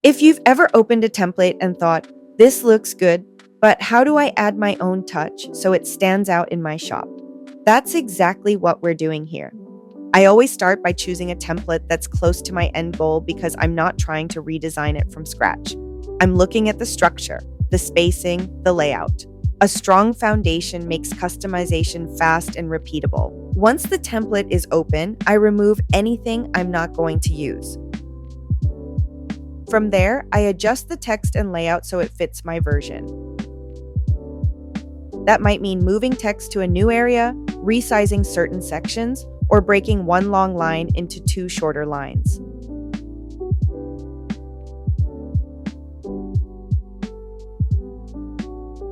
If you've ever opened a template and thought, this looks good, but how do I add my own touch so it stands out in my shop? That's exactly what we're doing here. I always start by choosing a template that's close to my end goal because I'm not trying to redesign it from scratch. I'm looking at the structure, the spacing, the layout. A strong foundation makes customization fast and repeatable. Once the template is open, I remove anything I'm not going to use. From there, I adjust the text and layout so it fits my version. That might mean moving text to a new area, resizing certain sections, or breaking one long line into two shorter lines.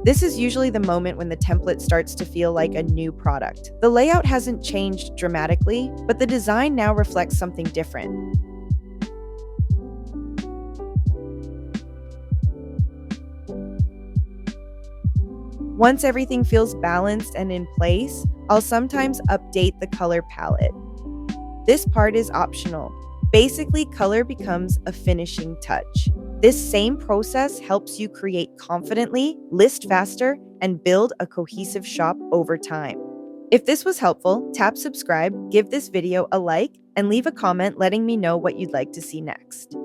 This is usually the moment when the template starts to feel like a new product. The layout hasn't changed dramatically, but the design now reflects something different. Once everything feels balanced and in place, I'll sometimes update the color palette. This part is optional. Basically, color becomes a finishing touch. This same process helps you create confidently, list faster, and build a cohesive shop over time. If this was helpful, tap subscribe, give this video a like, and leave a comment letting me know what you'd like to see next.